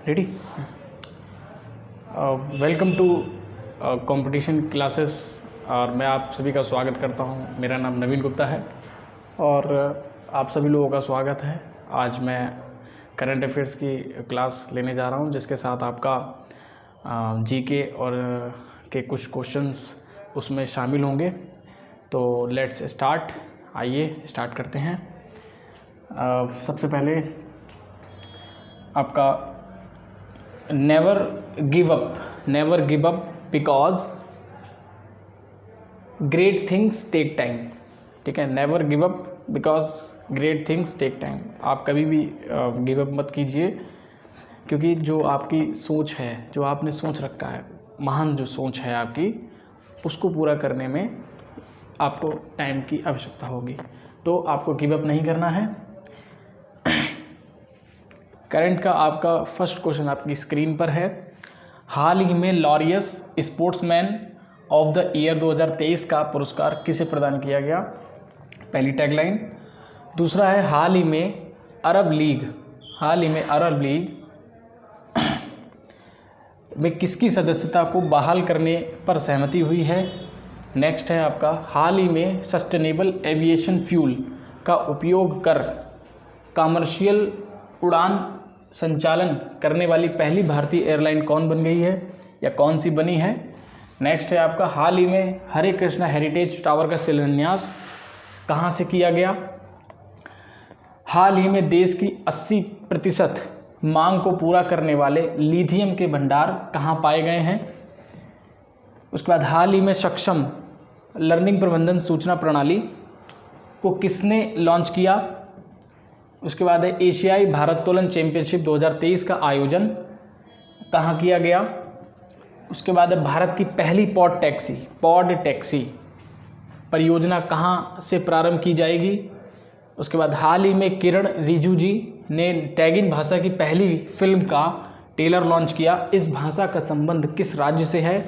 Ready. Welcome to competition classes और मैं आप सभी का स्वागत करता हूं। मेरा नाम नवीन गुप्ता है और आप सभी लोगों का स्वागत है। आज मैं करंट अफेयर्स की क्लास लेने जा रहा हूं, जिसके साथ आपका जीके और के कुछ क्वेश्चंस उसमें शामिल होंगे। तो लेट्स स्टार्ट, आइए स्टार्ट करते हैं। सबसे पहले आपका never give up because great things take time. ठीक है, never give up because great things take time. आप कभी भी गिव अप मत कीजिए, क्योंकि जो आपकी सोच है, जो आपने सोच रखा है, महान जो सोच है आपकी, उसको पूरा करने में आपको टाइम की आवश्यकता होगी। तो आपको गिव अप नहीं करना है। करंट का आपका फर्स्ट क्वेश्चन आपकी स्क्रीन पर है। हाल ही में Laureus sportsman of the year 2023 का पुरस्कार किसे प्रदान किया गया? पहली टैगलाइन। दूसरा है हाल ही में अरब लीग में किसकी सदस्यता को बहाल करने पर सहमति हुई है? नेक्स्ट है आपका हाल ही में सस्टेनेबल एविएशन फ्यूल का उपयोग कर कमर्शियल उड़ान संचालन करने वाली पहली भारतीय एयरलाइन कौन बन गई है या कौन सी बनी है? नेक्स्ट है आपका हाल ही में हरे कृष्णा हेरिटेज टावर का शिलान्यास कहाँ से किया गया? हाल ही में देश की 80% मांग को पूरा करने वाले लिथियम के भंडार कहाँ पाए गए हैं? उसके बाद हाल ही में सक्षम लर्निंग प्रबंधन सूचना प्रणाली को किसने लॉन्च किया? उसके बाद है एशियाई भारोत्तोलन चैंपियनशिप 2023 का आयोजन कहाँ किया गया? उसके बाद है भारत की पहली पॉड टैक्सी परियोजना कहाँ से प्रारंभ की जाएगी? उसके बाद हाल ही में किरण रिजिजू जी ने टैगिन भाषा की पहली फिल्म का ट्रेलर लॉन्च किया। इस भाषा का संबंध किस राज्य से है?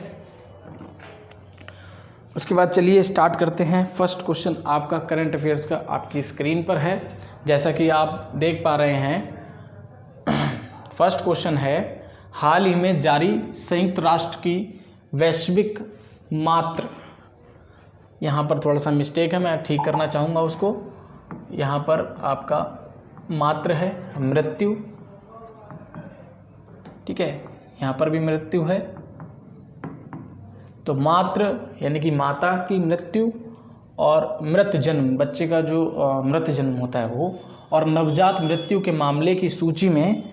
उसके बाद चलिए स्टार्ट करते हैं। फर्स्ट क्वेश्चन आपका करंट अफेयर्स का आपकी स्क्रीन पर है, जैसा कि आप देख पा रहे हैं। फर्स्ट क्वेश्चन है हाल ही में जारी संयुक्त राष्ट्र की वैश्विक मात्र, यहाँ पर थोड़ा सा मिस्टेक है, मैं ठीक करना चाहूँगा उसको। यहाँ पर आपका मात्र है मृत्यु, ठीक है, यहाँ पर भी मृत्यु है। तो मात्र यानी कि माता की मृत्यु और मृत जन्म, बच्चे का जो मृत जन्म होता है वो, और नवजात मृत्यु के मामले की सूची में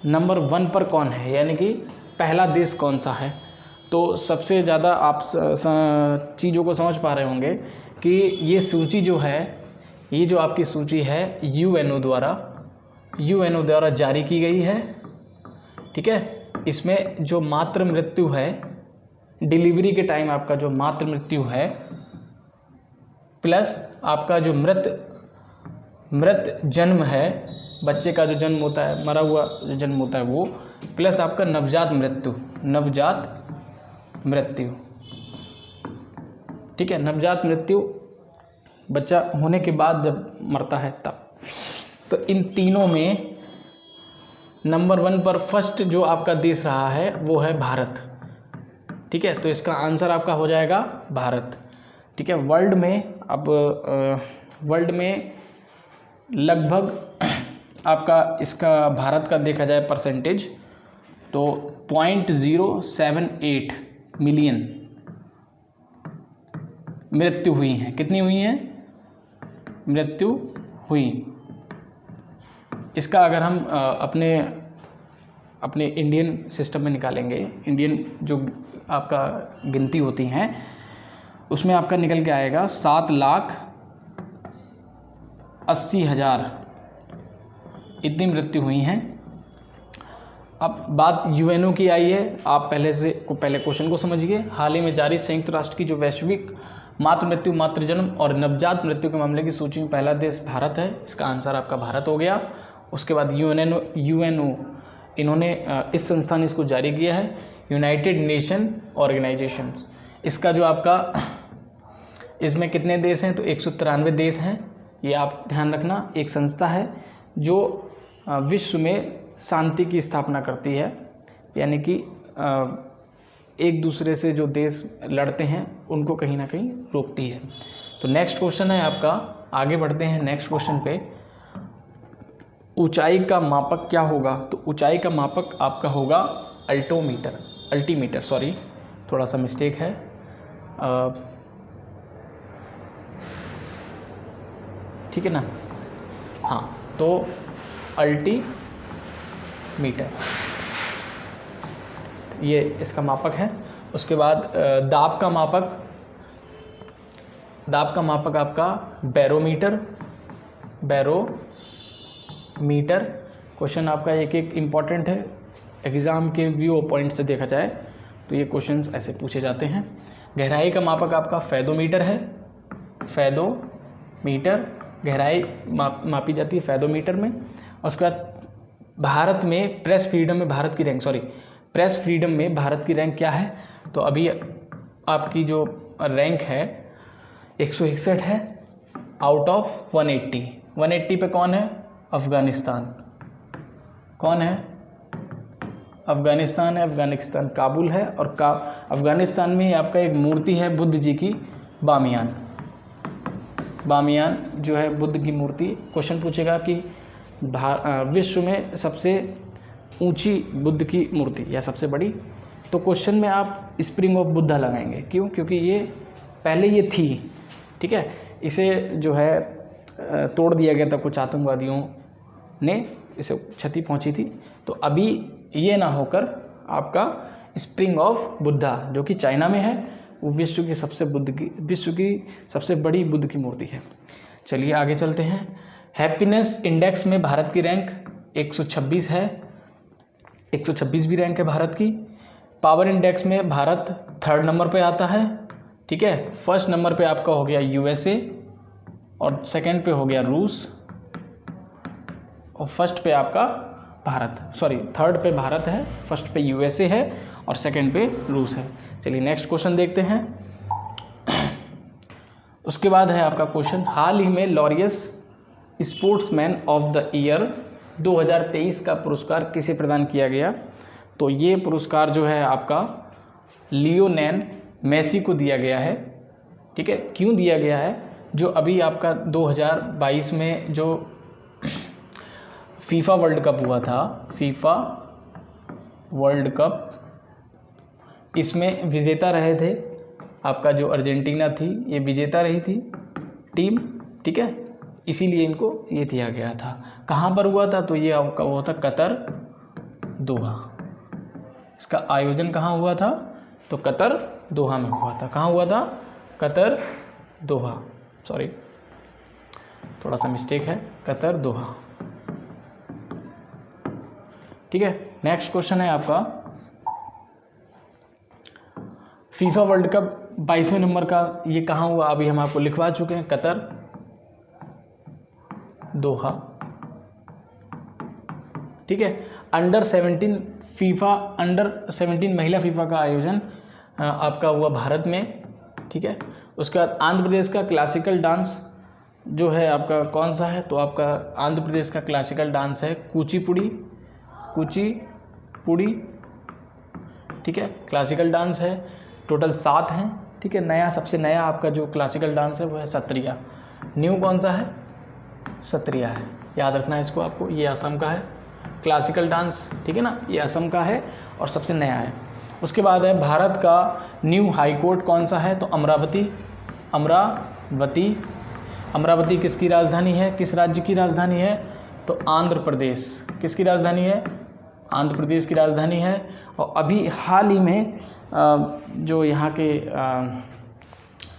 नंबर 1 पर कौन है, यानी कि पहला देश कौन सा है? तो सबसे ज़्यादा आप चीज़ों को समझ पा रहे होंगे कि ये सूची जो है, ये जो आपकी सूची है यूएनओ द्वारा जारी की गई है। ठीक है, इसमें जो मातृ मृत्यु है, डिलीवरी के टाइम आपका जो मातृ मृत्यु है, प्लस आपका जो मृत जन्म है, बच्चे का जो जन्म होता है, मरा हुआ जो जन्म होता है वो, प्लस आपका नवजात मृत्यु। ठीक है, नवजात मृत्यु बच्चा होने के बाद जब मरता है तब। तो इन तीनों में नंबर 1 पर फर्स्ट जो आपका देश रहा है वो है भारत। ठीक है, तो इसका आंसर आपका हो जाएगा भारत। ठीक है, वर्ल्ड में लगभग आपका इसका भारत का देखा जाए परसेंटेज तो 0.078 मिलियन मृत्यु हुई हैं। कितनी हुई हैं? मृत्यु हुई। इसका अगर हम अपने इंडियन सिस्टम में निकालेंगे, इंडियन जो आपका गिनती होती हैं, उसमें आपका निकल के आएगा 7,80,000 इतनी मृत्यु हुई हैं। अब बात यूएनओ की आई है, आप पहले क्वेश्चन को समझिए। हाल ही में जारी संयुक्त राष्ट्र की जो वैश्विक मातृ मृत्यु, मातृ जन्म और नवजात मृत्यु के मामले की सूची में पहला देश भारत है। इसका आंसर आपका भारत हो गया। उसके बाद यूएनओ इन्होंने इस संस्था ने इसको जारी किया है, यूनाइटेड नेशन ऑर्गेनाइजेशंस। इसका जो आपका इसमें कितने देश हैं? तो 193 देश हैं। ये आप ध्यान रखना। एक संस्था है जो विश्व में शांति की स्थापना करती है, यानी कि एक दूसरे से जो देश लड़ते हैं उनको कहीं ना कहीं रोकती है। तो नेक्स्ट क्वेश्चन है आपका, आगे बढ़ते हैं नेक्स्ट क्वेश्चन पे। ऊंचाई का मापक क्या होगा? तो ऊंचाई का मापक आपका होगा अल्टीमीटर, सॉरी थोड़ा सा मिस्टेक है। ठीक है ना, हाँ, तो अल्टीमीटर ये इसका मापक है। उसके बाद दाब का मापक आपका बैरोमीटर। क्वेश्चन आपका एक इम्पॉर्टेंट है, एग्ज़ाम के व्यू पॉइंट से देखा जाए तो ये क्वेश्चंस ऐसे पूछे जाते हैं। गहराई का मापक आपका फैदोमीटर है, गहराई मापी जाती है फैदोमीटर में। और उसके बाद भारत में प्रेस फ्रीडम में भारत की रैंक क्या है? तो अभी आपकी जो रैंक है 161 है आउट ऑफ 180। 180 पे कौन है? अफ़गानिस्तान। कौन है? अफ़गानिस्तान है। अफ़गानिस्तान काबुल है, और अफ़गानिस्तान में ही आपका एक मूर्ति है बुद्ध जी की, बामियान जो है बुद्ध की मूर्ति। क्वेश्चन पूछेगा कि विश्व में सबसे ऊंची बुद्ध की मूर्ति या सबसे बड़ी, तो क्वेश्चन में आप स्प्रिंग ऑफ बुद्धा लगाएंगे। क्यों? क्योंकि ये पहले ये थी, ठीक है, इसे जो है तोड़ दिया गया था कुछ आतंकवादियों ने, इसे क्षति पहुंची थी। तो अभी ये ना होकर आपका स्प्रिंग ऑफ बुद्धा जो कि चाइना में है, वो विश्व की सबसे बड़ी बुद्ध की मूर्ति है। चलिए आगे चलते हैं। हैप्पीनेस इंडेक्स में भारत की रैंक 126 है, 126 भी रैंक है भारत की। पावर इंडेक्स में भारत 3rd नंबर पे आता है, ठीक है। 1st नंबर पे आपका हो गया USA, और 2nd पे हो गया रूस, और 1st पे आपका भारत, 3rd पे भारत है, 1st पे USA है, और 2nd पे रूस है। चलिए नेक्स्ट क्वेश्चन देखते हैं। उसके बाद है आपका क्वेश्चन, हाल ही में Laureus sportsman of the year 2023 का पुरस्कार किसे प्रदान किया गया? तो ये पुरस्कार जो है आपका लियोनेल मेसी को दिया गया है, ठीक है। क्यों दिया गया है? जो अभी आपका 2022 में जो फीफा वर्ल्ड कप हुआ था, फीफा वर्ल्ड कप, इसमें विजेता रहे थे आपका जो अर्जेंटीना थी, ये विजेता रही थी टीम, ठीक है। इसीलिए इनको ये दिया गया था। कहाँ पर हुआ था? तो ये आपका हुआ था कतर, दोहा। इसका आयोजन कहाँ हुआ था? तो कतर, दोहा में हुआ था। कहाँ हुआ था? कतर, दोहा, सॉरी थोड़ा सा मिस्टेक है, कतर, दोहा, ठीक है। नेक्स्ट क्वेश्चन है आपका, फीफा वर्ल्ड कप 22वें नंबर का ये कहाँ हुआ? अभी हम आपको लिखवा चुके हैं, कतर, दोहा, ठीक है। अंडर 17 महिला फीफा का आयोजन आपका हुआ भारत में, ठीक है। उसके बाद आंध्र प्रदेश का क्लासिकल डांस जो है आपका कौन सा है? तो आपका आंध्र प्रदेश का क्लासिकल डांस है कुचिपुड़ी, ठीक है। क्लासिकल डांस है, टोटल 7 हैं, ठीक है। नया, सबसे नया आपका जो क्लासिकल डांस है वो है सत्रिया। न्यू कौन सा है? सत्रिया है, याद रखना है इसको आपको। ये असम का है क्लासिकल डांस, ठीक है ना, ये असम का है और सबसे नया है। उसके बाद है भारत का न्यू हाई कोर्ट कौन सा है? तो अमरावती किसकी राजधानी है? किस राज्य की राजधानी है? तो आंध्र प्रदेश। किसकी राजधानी है? आंध्र प्रदेश की राजधानी है। और अभी हाल ही में जो यहाँ के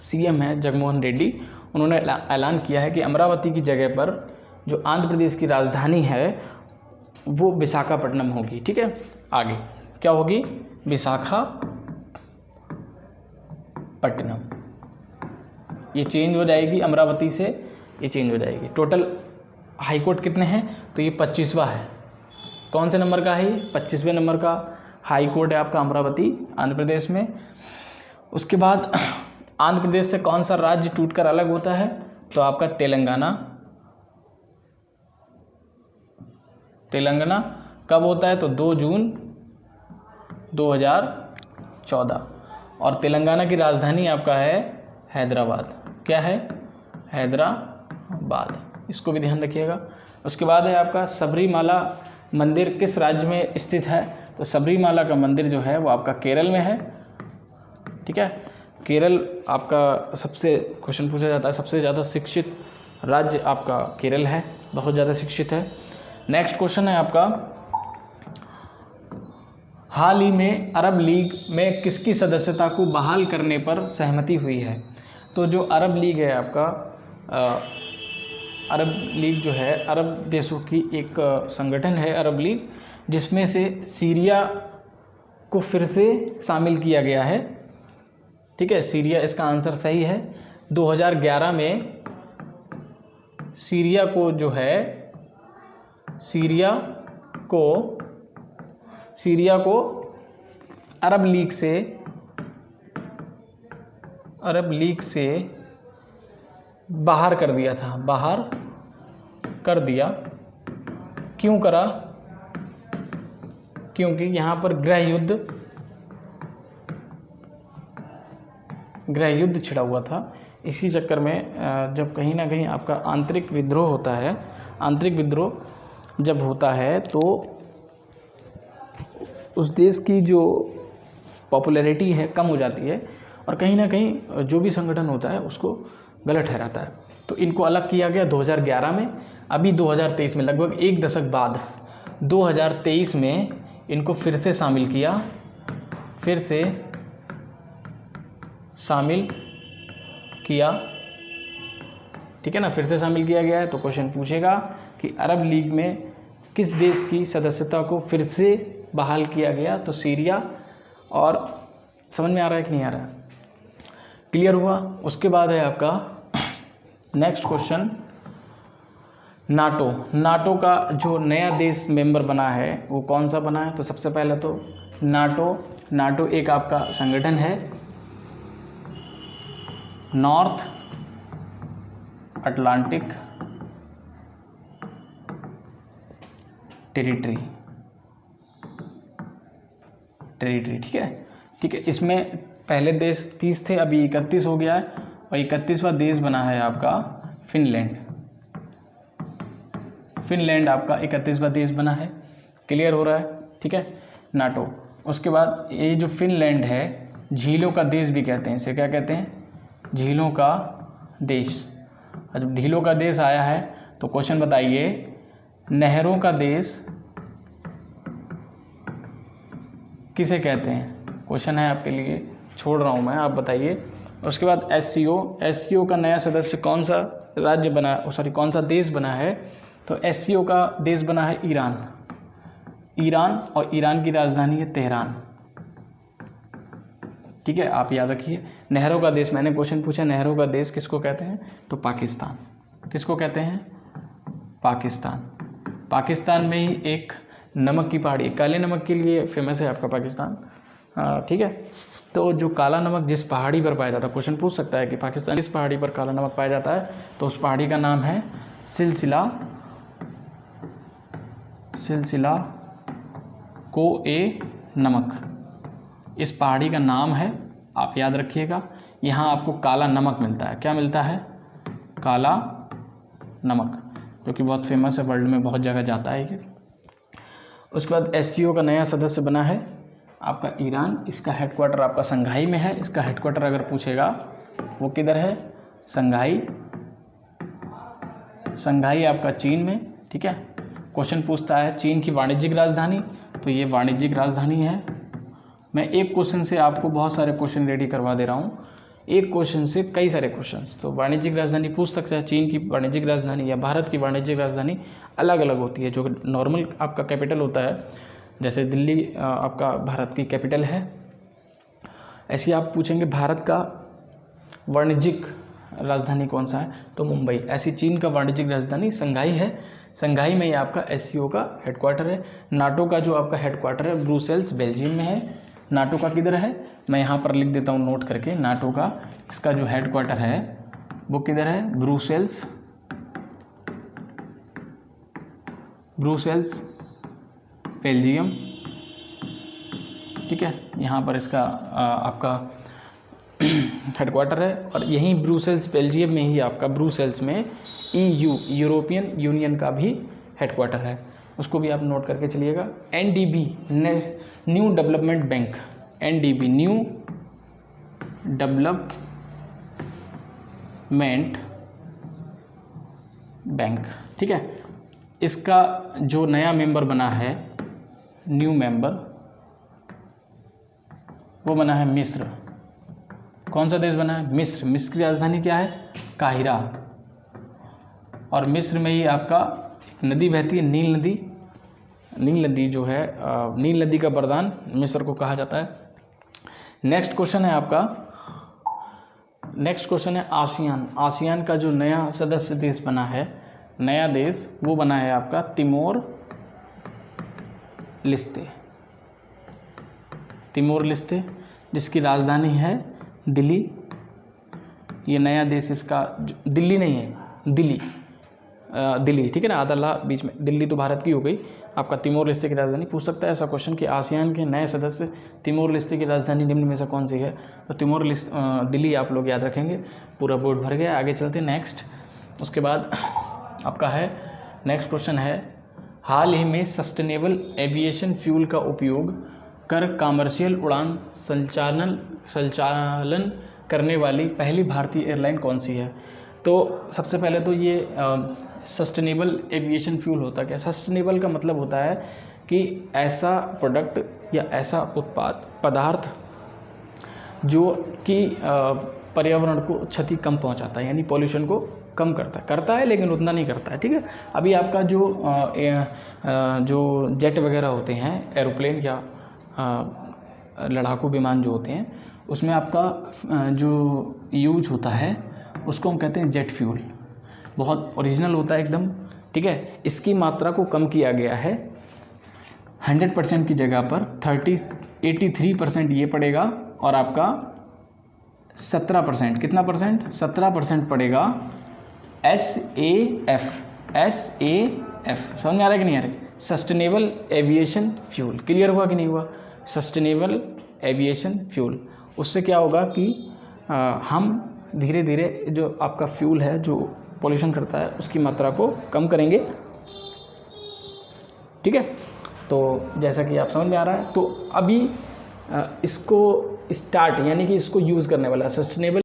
CM हैं जगनमोहन रेड्डी, उन्होंने ऐलान किया है कि अमरावती की जगह पर जो आंध्र प्रदेश की राजधानी है वो विशाखापट्टनम होगी, ठीक है। आगे क्या होगी? विशाखापट्टनम, ये चेंज हो जाएगी अमरावती से, ये चेंज हो जाएगी। टोटल हाई कोर्ट कितने हैं? तो ये 25वां है। कौन से नंबर का है? 25वें नंबर का हाई कोर्ट है आपका अमरावती, आंध्र प्रदेश में। उसके बाद आंध्र प्रदेश से कौन सा राज्य टूटकर अलग होता है? तो आपका तेलंगाना। कब होता है? तो 2 जून 2014। और तेलंगाना की राजधानी आपका है हैदराबाद। क्या है? हैदराबाद। इसको भी ध्यान रखिएगा। उसके बाद है आपका सबरीमाला मंदिर किस राज्य में स्थित है? तो सबरीमाला का मंदिर जो है वो आपका केरल में है। ठीक है, केरल आपका सबसे क्वेश्चन पूछा जाता है, सबसे ज़्यादा शिक्षित राज्य आपका केरल है, बहुत ज़्यादा शिक्षित है। नेक्स्ट क्वेश्चन है आपका, हाल ही में अरब लीग में किसकी सदस्यता को बहाल करने पर सहमति हुई है? तो जो अरब लीग है आपका, अरब लीग जो है अरब देशों की एक संगठन है अरब लीग, जिसमें से सीरिया को फिर से शामिल किया गया है। ठीक है, सीरिया इसका आंसर सही है। 2011 में सीरिया को जो है सीरिया को अरब लीग से बाहर कर दिया था। बाहर कर दिया, क्यों करा? क्योंकि यहाँ पर गृह युद्ध छिड़ा हुआ था। इसी चक्कर में जब कहीं ना कहीं आपका आंतरिक विद्रोह होता है, आंतरिक विद्रोह जब होता है तो उस देश की जो पॉपुलैरिटी है कम हो जाती है और कहीं ना कहीं जो भी संगठन होता है उसको गलत ठहराता है। तो इनको अलग किया गया 2011 में। अभी 2023 में, लगभग एक दशक बाद 2023 में इनको फिर से शामिल किया, ठीक है ना, फिर से शामिल किया गया है। तो क्वेश्चन पूछेगा कि अरब लीग में किस देश की सदस्यता को फिर से बहाल किया गया? तो सीरिया। और समझ में आ रहा है कि नहीं आ रहा है? क्लियर हुआ? उसके बाद है आपका नेक्स्ट क्वेश्चन, नाटो का जो नया देश मेंबर बना है वो कौन सा बना है? तो सबसे पहले तो नाटो एक आपका संगठन है, नॉर्थ अटलांटिक टेरिटरी। ठीक है, इसमें पहले देश 30 थे, अभी 31 हो गया है और 31वां देश बना है आपका फिनलैंड आपका 31वां देश बना है। क्लियर हो रहा है? ठीक है, नाटो। उसके बाद ये जो फिनलैंड है, झीलों का देश भी कहते हैं इसे। क्या कहते हैं? झीलों का देश। जब झीलों का देश आया है तो क्वेश्चन बताइए, नहरों का देश किसे कहते हैं? क्वेश्चन है आपके लिए, छोड़ रहा हूँ मैं, आप बताइए। उसके बाद एससीओ का नया सदस्य कौन सा राज्य बना, कौन सा देश बना है? तो एससीओ का देश बना है ईरान और ईरान की राजधानी है तेहरान। ठीक है, आप याद रखिए। नहरों का देश, मैंने क्वेश्चन पूछा नहरों का देश किसको कहते हैं? तो पाकिस्तान। किसको कहते हैं? पाकिस्तान में ही एक नमक की पहाड़ी, काले नमक के लिए फेमस है आपका पाकिस्तान। ठीक है, तो जो काला नमक जिस पहाड़ी पर पाया जाता है, क्वेश्चन पूछ सकता है कि पाकिस्तान किस पहाड़ी पर काला नमक पाया जाता है? तो उस पहाड़ी का नाम है सिलसिला कोए नमक। इस पहाड़ी का नाम है, आप याद रखिएगा। यहाँ आपको काला नमक मिलता है। क्या मिलता है? काला नमक, जो कि बहुत फेमस है, वर्ल्ड में बहुत जगह जाता है ये। उसके बाद एससीओ का नया सदस्य बना है आपका ईरान। इसका हेडक्वार्टर आपका संघाई में है। इसका हेडक्वार्टर अगर पूछेगा वो किधर है? संघाई आपका चीन में। ठीक है, क्वेश्चन पूछता है चीन की वाणिज्यिक राजधानी, तो ये वाणिज्यिक राजधानी है। मैं एक क्वेश्चन से आपको बहुत सारे क्वेश्चन रेडी करवा दे रहा हूँ, एक क्वेश्चन से कई सारे क्वेश्चंस। तो वाणिज्यिक राजधानी पूछ सकता है, चीन की वाणिज्यिक राजधानी या भारत की वाणिज्यिक राजधानी अलग अलग होती है। जो नॉर्मल आपका कैपिटल होता है, जैसे दिल्ली आपका भारत की कैपिटल है, ऐसे आप पूछेंगे भारत का वाणिज्यिक राजधानी कौन सा है? तो मुंबई। ऐसी चीन का वाणिज्यिक राजधानी संघाई है। संघाई में ही आपका एससीओ का हेडक्वार्टर है। नाटो का जो आपका हेडक्वार्टर है ब्रुसेल्स बेल्जियम में है। नाटो का किधर है? मैं यहाँ पर लिख देता हूँ नोट करके। नाटो का इसका जो हेडक्वार्टर है वो किधर है? ब्रुसेल्स बेल्जियम, ठीक है, यहाँ पर इसका आपका हेडक्वार्टर है, और यहीं ब्रुसेल्स, बेल्जियम में ही आपका ब्रुसेल्स में EU यूरोपियन यूनियन का भी हेडक्वार्टर है, उसको भी आप नोट करके चलिएगा। NDB new development bank, NDB new development bank, ठीक है, इसका जो नया मेंबर बना है, न्यू मेंबर, वो बना है मिस्र। कौन सा देश बना है? मिस्र। मिस्र की राजधानी क्या है? काहिरा। और मिस्र में ही आपका नदी बहती है, नील नदी। नील नदी जो है, नील नदी का वरदान मिस्र को कहा जाता है। नेक्स्ट क्वेश्चन है आपका, नेक्स्ट क्वेश्चन है आसियान। आसियान का जो नया सदस्य देश बना है, नया देश, वो बना है आपका तिमोर लिस्ते। तिमोर लिस्ते, जिसकी राजधानी है दिल्ली। ये नया देश, इसका दिल्ली नहीं है, दिल्ली, दिल्ली, ठीक है ना, आदल्ला बीच में, दिल्ली तो भारत की हो गई। आपका तिमोर लिस्ते की राजधानी पूछ सकता है ऐसा क्वेश्चन कि आसियान के नए सदस्य तिमोर लिस्ते की राजधानी निम्न में से कौन सी है? तो तिमोर लिस्ट, दिल्ली आप लोग याद रखेंगे। पूरा बोर्ड भर गया। आगे चलते नेक्स्ट। उसके बाद आपका है नेक्स्ट क्वेश्चन है, हाल ही में सस्टेनेबल एविएशन फ्यूल का उपयोग कर कमर्शियल उड़ान संचालन करने वाली पहली भारतीय एयरलाइन कौन सी है? तो सबसे पहले तो ये सस्टेनेबल एविएशन फ्यूल होता क्या? सस्टेनेबल का मतलब होता है कि ऐसा प्रोडक्ट या ऐसा उत्पाद पदार्थ जो कि पर्यावरण को क्षति कम पहुंचाता है, यानी पॉल्यूशन को कम करता है लेकिन उतना नहीं करता है, ठीक है। अभी आपका जो जेट वगैरह होते हैं, एरोप्लेन या लड़ाकू विमान जो होते हैं, उसमें आपका जो यूज होता है उसको हम कहते हैं जेट फ्यूल। बहुत ओरिजिनल होता है एकदम, ठीक है। इसकी मात्रा को कम किया गया है, 100% की जगह पर 83% ये पड़ेगा, और आपका 17%, कितना परसेंट? 17% पड़ेगा SAF। समझ में आ रहा है कि नहीं आ रहा है? Sustainable aviation fuel. क्लियर हुआ कि नहीं हुआ? सस्टेनेबल एविएशन फ्यूल, उससे क्या होगा कि हम धीरे धीरे जो आपका फ्यूल है जो पॉल्यूशन करता है उसकी मात्रा को कम करेंगे, ठीक है। तो जैसा कि आप समझ में आ रहा है, तो अभी इसको स्टार्ट यानी कि इसको यूज़ करने वाला सस्टेनेबल